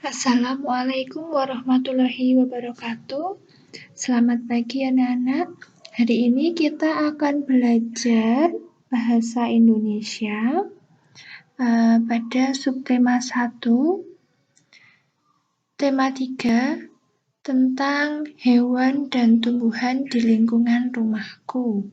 Assalamualaikum warahmatullahi wabarakatuh. Selamat pagi anak-anak. Hari ini kita akan belajar bahasa Indonesia pada subtema 1, tema 3 tentang hewan dan tumbuhan di lingkungan rumahku.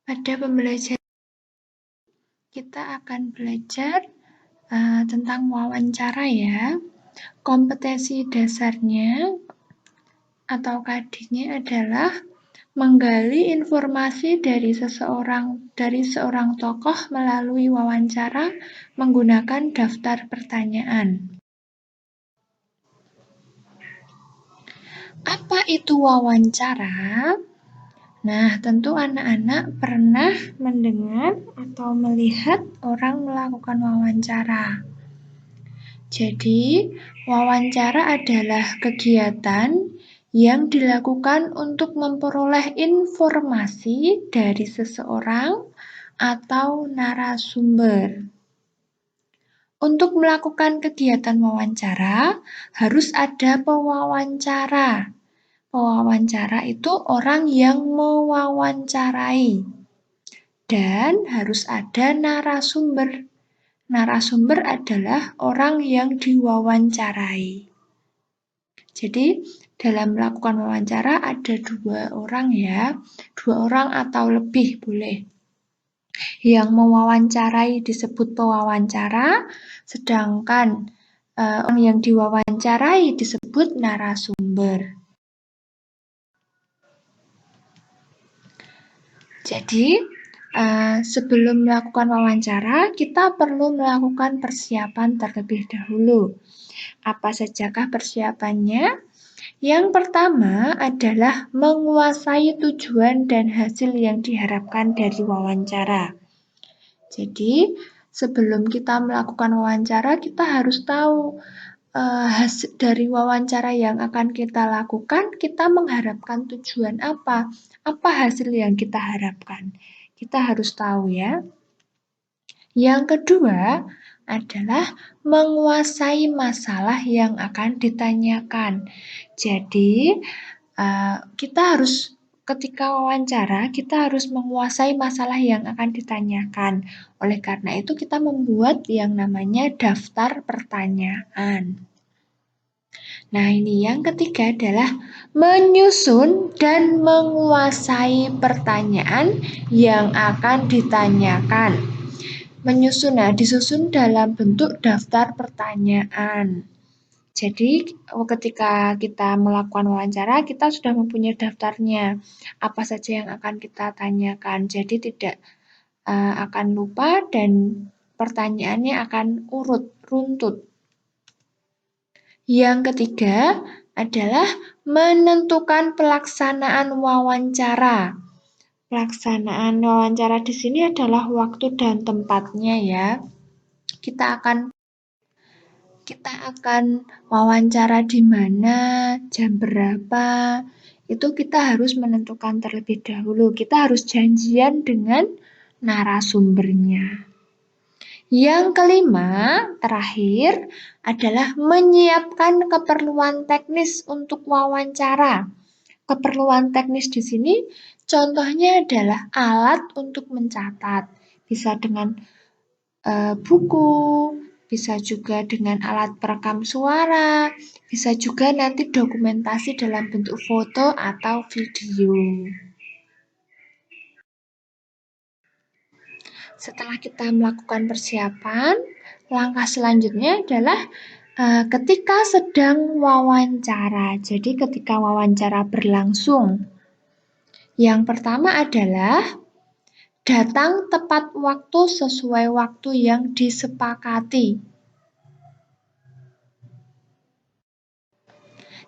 Pada pembelajaran kita akan belajar tentang wawancara ya. Kompetensi dasarnya atau KD-nya adalah menggali informasi dari seorang tokoh melalui wawancara menggunakan daftar pertanyaan. Apa itu wawancara? Nah, tentu anak-anak pernah mendengar atau melihat orang melakukan wawancara. Jadi, wawancara adalah kegiatan yang dilakukan untuk memperoleh informasi dari seseorang atau narasumber. Untuk melakukan kegiatan wawancara, harus ada pewawancara. Pewawancara itu orang yang mewawancarai. Dan harus ada narasumber. Narasumber adalah orang yang diwawancarai. Jadi, dalam melakukan wawancara ada 2 orang ya, 2 orang atau lebih boleh. Yang mewawancarai disebut pewawancara, sedangkan orang yang diwawancarai disebut narasumber. Jadi, sebelum melakukan wawancara, kita perlu melakukan persiapan terlebih dahulu. Apa sajakah persiapannya? Yang pertama adalah menguasai tujuan dan hasil yang diharapkan dari wawancara. Jadi, sebelum kita melakukan wawancara, kita harus tahu hasil dari wawancara yang akan kita lakukan, kita mengharapkan tujuan apa? Apa hasil yang kita harapkan? Kita harus tahu ya. Yang kedua adalah menguasai masalah yang akan ditanyakan. Jadi, kita harus ketika wawancara, kita harus menguasai masalah yang akan ditanyakan. Oleh karena itu, kita membuat yang namanya daftar pertanyaan. Nah, ini yang ketiga adalah menyusun dan menguasai pertanyaan yang akan ditanyakan. Menyusun, disusun dalam bentuk daftar pertanyaan. Jadi, ketika kita melakukan wawancara, kita sudah mempunyai daftarnya. Apa saja yang akan kita tanyakan. Jadi, tidak akan lupa dan pertanyaannya akan runtut. Yang ketiga adalah menentukan pelaksanaan wawancara. Pelaksanaan wawancara di sini adalah waktu dan tempatnya ya. Kita akan wawancara di mana, jam berapa, itu kita harus menentukan terlebih dahulu. Kita harus janjian dengan narasumbernya. Yang kelima, terakhir, adalah menyiapkan keperluan teknis untuk wawancara. Keperluan teknis di sini contohnya adalah alat untuk mencatat. Bisa dengan buku, bisa juga dengan alat perekam suara, bisa juga nanti dokumentasi dalam bentuk foto atau video. Setelah kita melakukan persiapan, langkah selanjutnya adalah ketika sedang wawancara. Jadi ketika wawancara berlangsung. Yang pertama adalah datang tepat waktu sesuai waktu yang disepakati.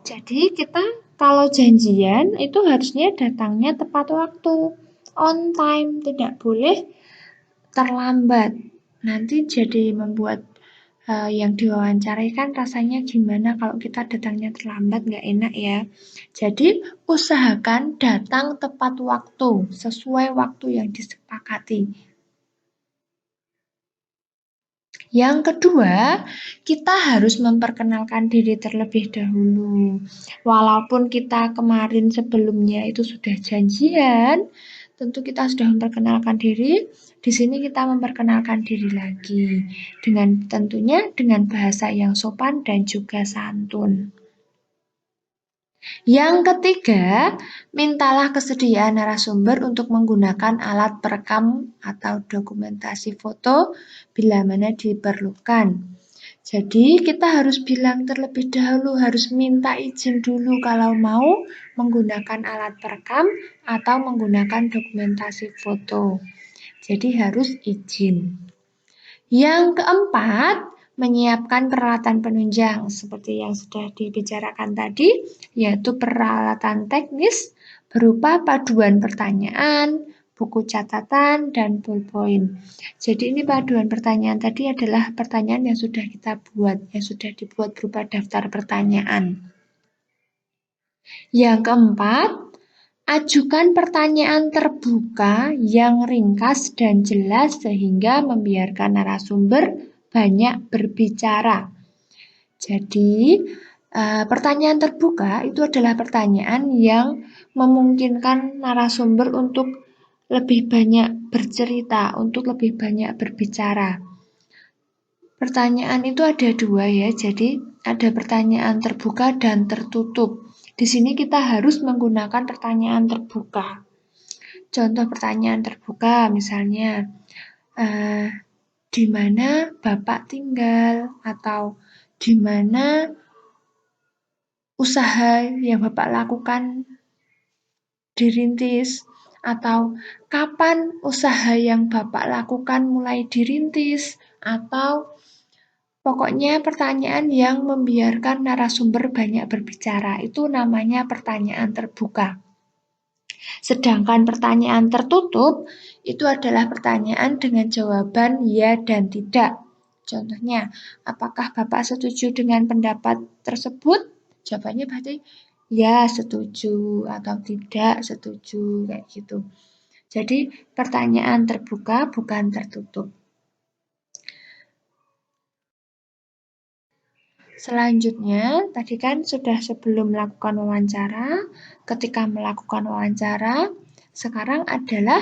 Jadi kita kalau janjian itu harusnya datangnya tepat waktu. On time, tidak boleh terlambat. Nanti jadi membuat yang diwawancarai kan rasanya gimana kalau kita datangnya terlambat, nggak enak ya. Jadi usahakan datang tepat waktu, sesuai waktu yang disepakati. Yang kedua, kita harus memperkenalkan diri terlebih dahulu. Walaupun kita kemarin sebelumnya itu sudah janjian, tentu kita sudah memperkenalkan diri. Di sini kita memperkenalkan diri lagi dengan tentunya dengan bahasa yang sopan dan juga santun. Yang ketiga, mintalah kesediaan narasumber untuk menggunakan alat perekam atau dokumentasi foto bila mana diperlukan. Jadi kita harus bilang terlebih dahulu, harus minta izin dulu kalau mau menggunakan alat perekam atau menggunakan dokumentasi foto. Jadi harus izin. Yang keempat, menyiapkan peralatan penunjang seperti yang sudah dibicarakan tadi, yaitu peralatan teknis berupa paduan pertanyaan, buku catatan, dan ballpoint. Jadi ini paduan pertanyaan tadi adalah pertanyaan yang sudah kita buat, yang sudah dibuat berupa daftar pertanyaan. Yang keempat, ajukan pertanyaan terbuka yang ringkas dan jelas sehingga membiarkan narasumber banyak berbicara. Jadi, pertanyaan terbuka itu adalah pertanyaan yang memungkinkan narasumber untuk lebih banyak bercerita, untuk lebih banyak berbicara. Pertanyaan itu ada dua ya, jadi ada pertanyaan terbuka dan tertutup. Di sini kita harus menggunakan pertanyaan terbuka. Contoh pertanyaan terbuka misalnya, di mana Bapak tinggal? Atau di mana usaha yang Bapak lakukan dirintis? Atau kapan usaha yang Bapak lakukan mulai dirintis? Atau pokoknya pertanyaan yang membiarkan narasumber banyak berbicara, itu namanya pertanyaan terbuka. Sedangkan pertanyaan tertutup, itu adalah pertanyaan dengan jawaban ya dan tidak. Contohnya, apakah Bapak setuju dengan pendapat tersebut? Jawabannya berarti ya setuju atau tidak setuju, kayak gitu. Jadi pertanyaan terbuka bukan tertutup. Selanjutnya, tadi kan sudah sebelum melakukan wawancara, ketika melakukan wawancara, sekarang adalah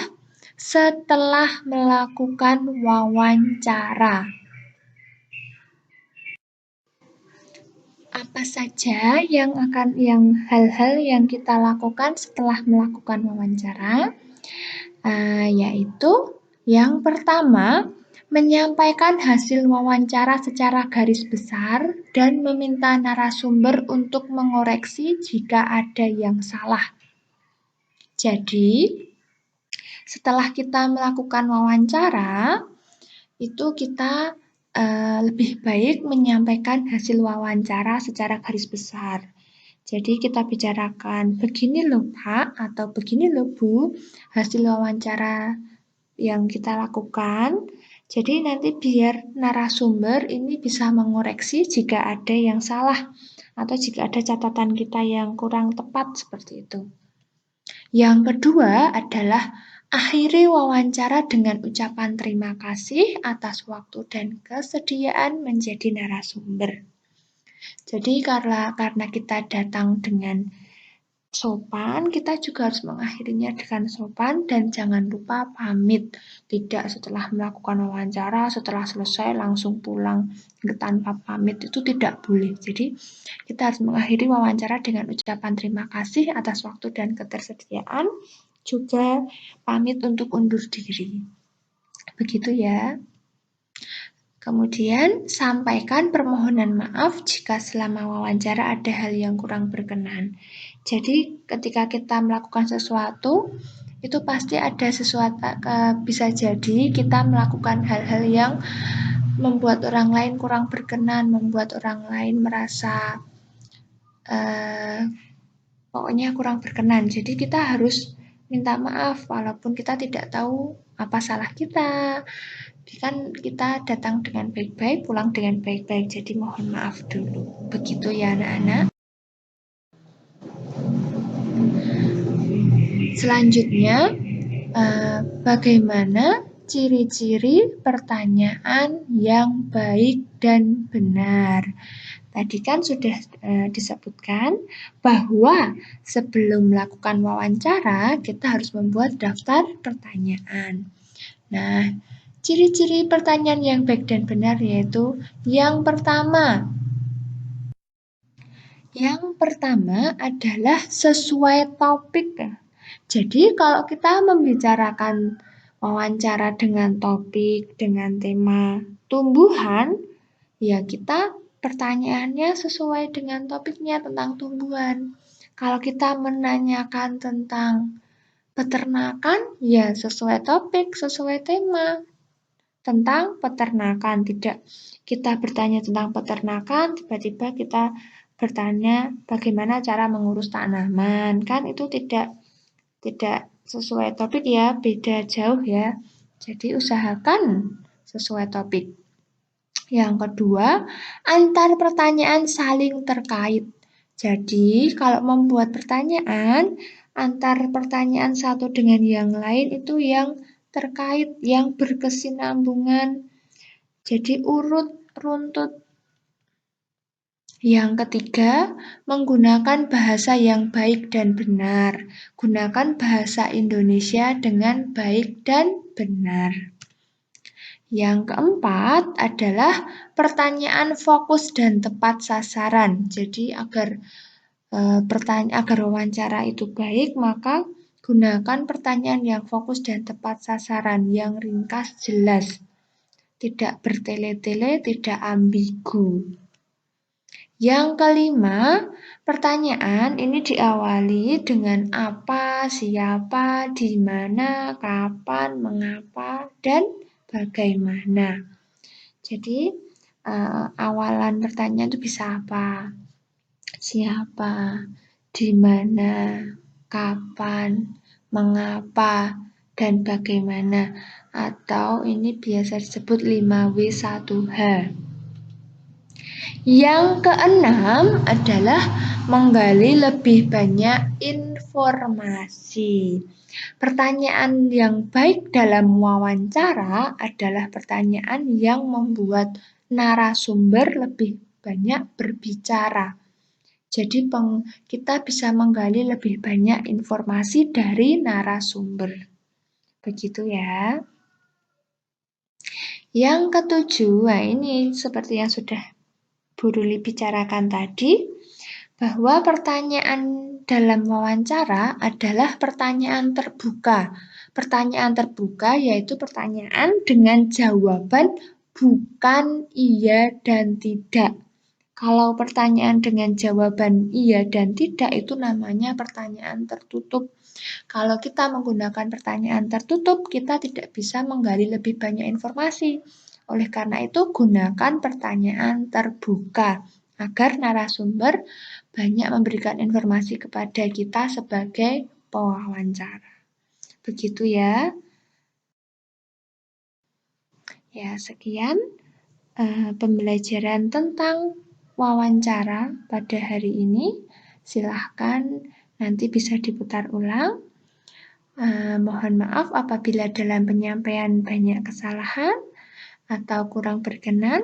setelah melakukan wawancara. Apa saja hal-hal yang kita lakukan setelah melakukan wawancara? Yaitu yang pertama, menyampaikan hasil wawancara secara garis besar dan meminta narasumber untuk mengoreksi jika ada yang salah. Jadi, setelah kita melakukan wawancara, itu kita lebih baik menyampaikan hasil wawancara secara garis besar. Jadi kita bicarakan, begini loh Pak, atau begini loh Bu, hasil wawancara yang kita lakukan. Jadi nanti biar narasumber ini bisa mengoreksi jika ada yang salah atau jika ada catatan kita yang kurang tepat seperti itu. Yang kedua adalah akhiri wawancara dengan ucapan terima kasih atas waktu dan kesediaan menjadi narasumber. Jadi karena kita datang dengan sopan, kita juga harus mengakhirinya dengan sopan dan jangan lupa pamit. Tidak setelah melakukan wawancara, setelah selesai langsung pulang tanpa pamit, itu tidak boleh. Jadi kita harus mengakhiri wawancara dengan ucapan terima kasih atas waktu dan ketersediaan, juga pamit untuk undur diri. Begitu ya. Kemudian, sampaikan permohonan maaf jika selama wawancara ada hal yang kurang berkenan. Jadi, ketika kita melakukan sesuatu, itu pasti ada sesuatu, bisa jadi kita melakukan hal-hal yang membuat orang lain kurang berkenan, membuat orang lain merasa pokoknya kurang berkenan. Jadi, kita harus minta maaf walaupun kita tidak tahu apa salah kita. Kan kita datang dengan baik-baik, pulang dengan baik-baik. Jadi mohon maaf dulu. Begitu ya anak-anak. Selanjutnya, bagaimana ciri-ciri pertanyaan yang baik dan benar. Tadi kan sudah disebutkan bahwa sebelum melakukan wawancara, kita harus membuat daftar pertanyaan. Nah, ciri-ciri pertanyaan yang baik dan benar yaitu yang pertama. Yang pertama adalah sesuai topik. Jadi kalau kita membicarakan wawancara dengan topik, dengan tema tumbuhan, ya kita pertanyaannya sesuai dengan topiknya tentang tumbuhan. Kalau kita menanyakan tentang peternakan, ya sesuai topik, sesuai tema tentang peternakan. Tidak kita bertanya tentang peternakan, tiba-tiba kita bertanya bagaimana cara mengurus tanaman. Kan itu tidak sesuai topik ya, beda jauh ya. Jadi usahakan sesuai topik. Yang kedua, antar pertanyaan saling terkait. Jadi kalau membuat pertanyaan, antar pertanyaan satu dengan yang lain itu yang terkait, yang berkesinambungan. Jadi urut, runtut. Yang ketiga, menggunakan bahasa yang baik dan benar. Gunakan bahasa Indonesia dengan baik dan benar. Yang keempat adalah pertanyaan fokus dan tepat sasaran. Jadi agar wawancara itu baik, maka gunakan pertanyaan yang fokus dan tepat sasaran, yang ringkas jelas. Tidak bertele-tele, tidak ambigu. Yang kelima, pertanyaan ini diawali dengan apa, siapa, di mana, kapan, mengapa, dan bagaimana. Jadi, awalan pertanyaan itu bisa apa? Siapa, di mana, kapan, mengapa, dan bagaimana. Atau ini biasa disebut 5W1H. Yang keenam adalah menggali lebih banyak informasi. Pertanyaan yang baik dalam wawancara adalah pertanyaan yang membuat narasumber lebih banyak berbicara. Jadi kita bisa menggali lebih banyak informasi dari narasumber. Begitu ya. Yang ketujuh, ini seperti yang sudah Bu Ruli bicarakan tadi, bahwa pertanyaan dalam wawancara adalah pertanyaan terbuka. Pertanyaan terbuka yaitu pertanyaan dengan jawaban bukan, iya, dan tidak. Kalau pertanyaan dengan jawaban iya dan tidak itu namanya pertanyaan tertutup. Kalau kita menggunakan pertanyaan tertutup, kita tidak bisa menggali lebih banyak informasi. Oleh karena itu, gunakan pertanyaan terbuka agar narasumber banyak memberikan informasi kepada kita sebagai pewawancara. Begitu ya. Ya, sekian pembelajaran tentang wawancara pada hari ini. Silahkan nanti bisa diputar ulang. Mohon maaf apabila dalam penyampaian banyak kesalahan atau kurang berkenan.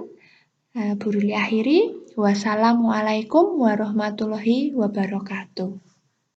Bu Ruli akhiri. Wassalamualaikum warahmatullahi wabarakatuh.